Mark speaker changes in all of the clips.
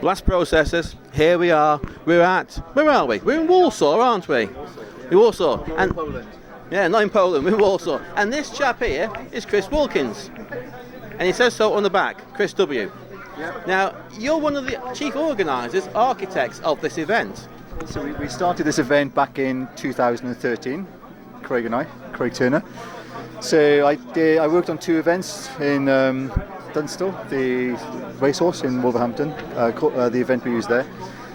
Speaker 1: Blast processors. Here we are. Where are we? We're in Warsaw, aren't we? In Warsaw. And
Speaker 2: Poland.
Speaker 1: yeah, not in Poland. We're in Warsaw. And this chap here is Chris Wilkins, and he says so on the back, Chris W.
Speaker 2: Yep.
Speaker 1: Now, you're one of the chief organisers, architects of this event.
Speaker 2: So we started this event back in 2013, Craig Turner. So I worked on 2 events in Dunstall, the racehorse in Wolverhampton, the event we used there.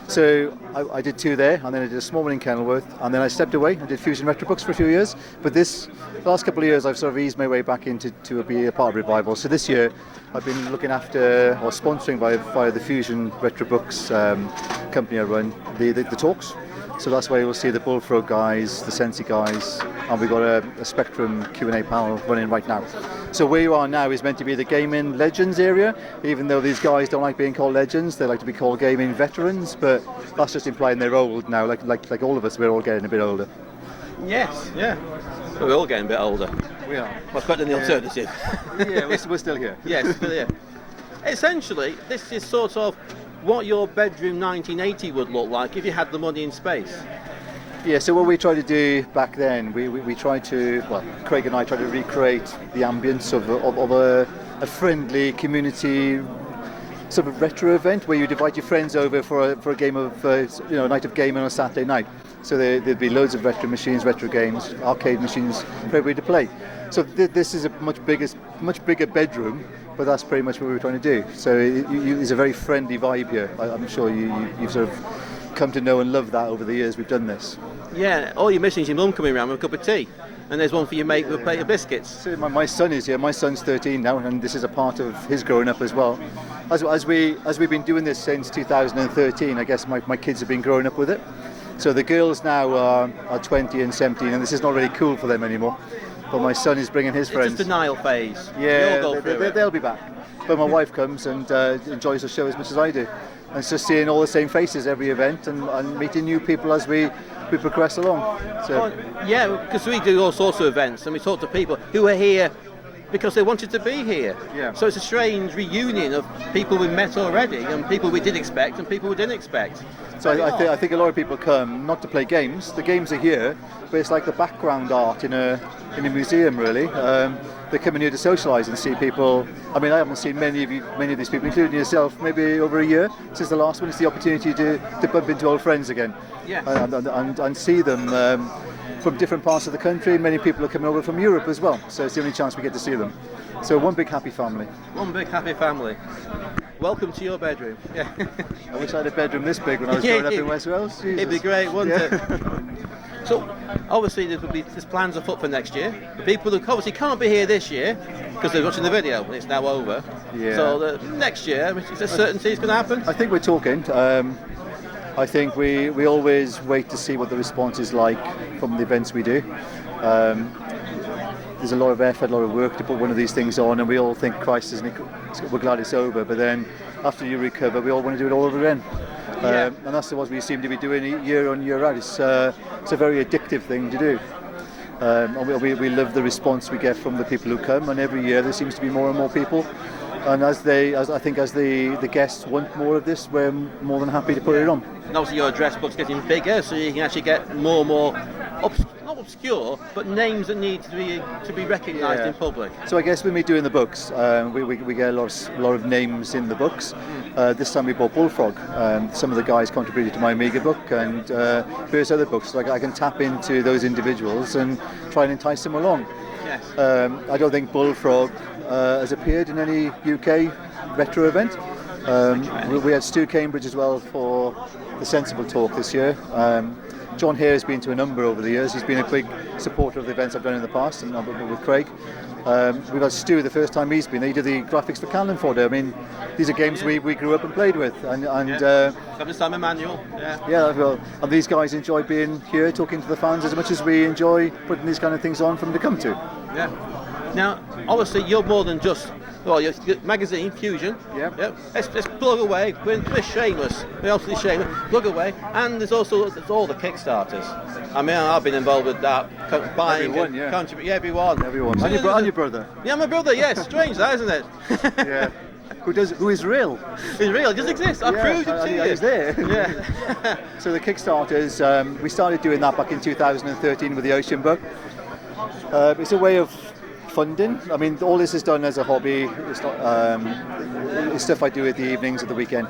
Speaker 2: So I did 2 there, and then I did a small one in Kenilworth, and then I stepped away and did Fusion Retro Books for a few years. But the last couple of years I've sort of eased my way back into to be a part of Revival. So this year I've been looking after or sponsoring via the Fusion Retro Books company I run the talks. So that's where you'll see the Bullfrog guys, the Sensi guys, and we've got a Spectrum Q&A panel running right now. So where you are now is meant to be the gaming legends area, even though these guys don't like being called legends, they like to be called gaming veterans, but that's just implying they're old now, like all of us, we're all getting a bit older.
Speaker 1: Yes, yeah. We're all getting a bit older.
Speaker 2: We are.
Speaker 1: What's better than the alternative?
Speaker 2: Yeah, we're still here.
Speaker 1: Yes, still here. Essentially, this is sort of what your bedroom 1980 would look like if you had the money and space.
Speaker 2: Yeah, so what we tried to do back then, we tried to, well, Craig and I tried to recreate the ambience of a friendly community sort of retro event where you'd invite your friends over for a game of, a night of gaming on a Saturday night. So there'd be loads of retro machines, retro games, arcade machines for everybody to play. So this is a much bigger bedroom, but that's pretty much what we were trying to do. So it's a very friendly vibe here. I'm sure you've sort of come to know and love that over the years we've done this.
Speaker 1: Yeah, all you're missing is your mum coming around with a cup of tea, and there's one for your mate with a plate of biscuits.
Speaker 2: So my son is here. My son's 13 now, and this is a part of his growing up as well. As we've been doing this since 2013, I guess my kids have been growing up with it. So the girls now are 20 and 17, and this is not really cool for them anymore. But my son is bringing his friends.
Speaker 1: It's a denial phase.
Speaker 2: Yeah,
Speaker 1: You'll go through it.
Speaker 2: They'll be back. But my wife comes and enjoys the show as much as I do. And it's just seeing all the same faces every event and meeting new people as we progress along. So.
Speaker 1: Yeah, because we do all sorts of events and we talk to people who are here because they wanted to be here.
Speaker 2: Yeah.
Speaker 1: So it's a strange reunion of people we met already and people we did expect and people we didn't expect.
Speaker 2: So I think a lot of people come not to play games. The games are here, but it's like the background art in a museum, really. They're coming here to socialise and see people. I mean, I haven't seen many of these people, including yourself, maybe over a year since the last one. It's the opportunity to bump into old friends again.
Speaker 1: Yes.
Speaker 2: And see them from different parts of the country. Many people are coming over from Europe as well, so it's the only chance we get to see them. So one big happy family.
Speaker 1: One big happy family. Welcome to your bedroom. Yeah.
Speaker 2: I wish I had a bedroom this big when I was growing up in West Wales. Jesus.
Speaker 1: It'd be great, wouldn't it? So, obviously, there's plans afoot for next year. The people who obviously can't be here this year because they're watching the video and it's now over.
Speaker 2: Yeah.
Speaker 1: So, next year, is there certainty it's going to happen?
Speaker 2: I think we're talking. I think we always wait to see what the response is like from the events we do. There's a lot of effort, a lot of work to put one of these things on, and we all think, Christ, we're glad it's over. But then, after you recover, we all want to do it all over again.
Speaker 1: Yeah.
Speaker 2: And that's what we seem to be doing year on, year out. It's a very addictive thing to do. And we love the response we get from the people who come, and every year there seems to be more and more people. And as the guests want more of this, we're more than happy to put it on.
Speaker 1: And obviously your address book's getting bigger, so you can actually get more and more, not obscure, but names that need to be recognised in public.
Speaker 2: So I guess when we're doing the books, we get a lot of names in the books. This time we bought Bullfrog. Some of the guys contributed to my Amiga book and various other books. So I can tap into those individuals and try and entice them along.
Speaker 1: Yes.
Speaker 2: I don't think Bullfrog has appeared in any UK retro event. We had Stu Cambridge as well for the Sensible Talk this year. John Hare has been to a number over the years. He's been a big supporter of the events I've done in the past, and with Craig. We've had Stu the first time he's been. He did the graphics for Cannon Fodder. I mean, these are games we grew up and played with.
Speaker 1: Simon Emanuel.
Speaker 2: Yeah, well, and these guys enjoy being here, talking to the fans as much as we enjoy putting these kind of things on for them to come to.
Speaker 1: Yeah. Now, obviously, you're more than just. Well, your magazine, Fusion.
Speaker 2: Yeah.
Speaker 1: Let's plug away. We're shameless. We're absolutely shameless. Plug away. And there's also all the Kickstarters. I mean, I've been involved with that. Buying
Speaker 2: everyone,
Speaker 1: and contributing. Yeah, everyone.
Speaker 2: Everyone. And your brother.
Speaker 1: Yeah, my brother, yes. Strange that, isn't it?
Speaker 2: Yeah. who is real.
Speaker 1: It's real. It does exist. I proved it to you.
Speaker 2: He's there.
Speaker 1: Yeah.
Speaker 2: So the Kickstarters, we started doing that back in 2013 with the Ocean Book. It's a way of funding. I mean, all this is done as a hobby. It's not it's stuff I do at the evenings of the weekend.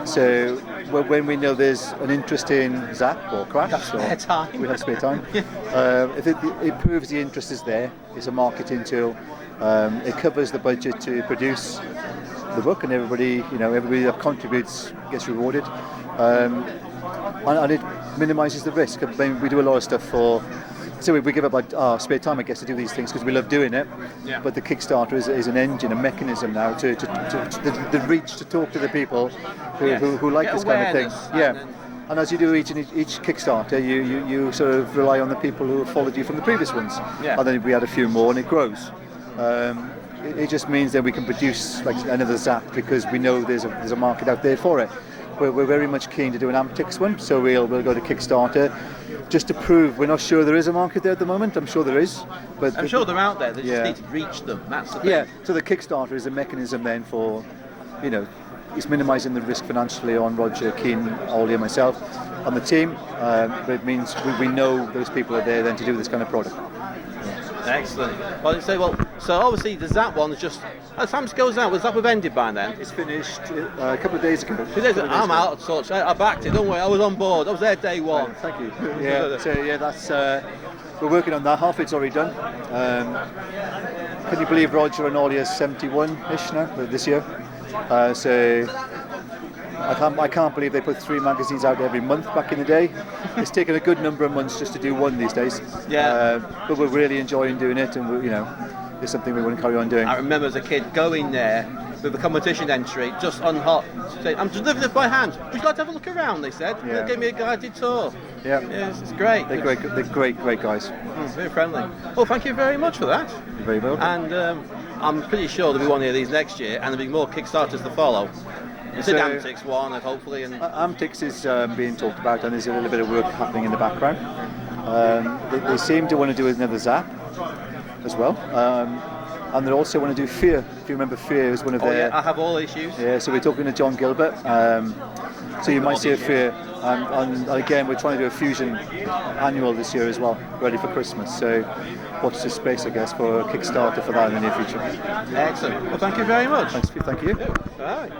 Speaker 2: So when we know there's an interest in Zzap or Crash,
Speaker 1: Spare time.
Speaker 2: we have spare time. If it proves the interest is there, it's a marketing tool. It covers the budget to produce the book, and everybody that contributes gets rewarded, and it minimises the risk. I mean, we do a lot of stuff so we give up our spare time, I guess, to do these things because we love doing it.
Speaker 1: Yeah.
Speaker 2: But the Kickstarter is an engine, a mechanism now to the reach to talk to the people who like
Speaker 1: Get
Speaker 2: this kind of thing.
Speaker 1: awareness,
Speaker 2: And as you do each Kickstarter, you sort of rely on the people who have followed you from the previous ones.
Speaker 1: Yeah.
Speaker 2: And then we add a few more, and it grows. It just means that we can produce like another Zzap because we know there's a market out there for it. We're very much keen to do an Amtix one, so we'll go to Kickstarter just to prove. We're not sure there is a market there at the moment. I'm sure there is, but
Speaker 1: I'm sure they're out there. They
Speaker 2: Yeah.
Speaker 1: just need to reach them. That's the thing.
Speaker 2: yeah. So the Kickstarter is a mechanism then for, it's minimising the risk financially on Roger, Keane, Ollie, and myself, on the team. But it means we know those people are there then to do this kind of product.
Speaker 1: Excellent. So obviously the Zzap one is just, as time goes out, was Zzap have ended by then?
Speaker 2: It's finished a couple of days ago.
Speaker 1: I'm out of touch. I backed it, don't worry. I was on board. I was there day one.
Speaker 2: Thank you. Yeah. So that's we're working on that. Half it's already done. Can you believe Roger and Ollie are 71-ish now this year? So I can't believe they put 3 magazines out every month back in the day. It's taken a good number of months just to do one these days.
Speaker 1: Yeah.
Speaker 2: But we're really enjoying doing it, and it's something we want to carry on doing.
Speaker 1: I remember as a kid going there with a competition entry, just on hot, saying, I'm delivering it by hand. Would you like to have a look around, they said.
Speaker 2: Yeah.
Speaker 1: They gave me a guided tour.
Speaker 2: Yeah.
Speaker 1: Yes, it's great.
Speaker 2: They're great. They're great guys.
Speaker 1: Very friendly. Well, thank you very much for that.
Speaker 2: You're very welcome.
Speaker 1: And I'm pretty sure there'll be one of these next year, and there'll be more Kickstarters to follow. It's an Amtix one, hopefully. And
Speaker 2: Amtix is being talked about, and there's a little bit of work happening in the background. They seem to want to do another Zzap as well, and they also want to do Fear. If you remember, Fear is one of their.
Speaker 1: Yeah, I have all issues.
Speaker 2: Yeah, so we're talking to John Gilbert. So you might see a Fear, and again we're trying to do a Fusion annual this year as well, ready for Christmas. So watch this space, I guess, for a Kickstarter for that in the near future.
Speaker 1: Excellent. Well, thank you very much.
Speaker 2: Thank you.
Speaker 1: All right.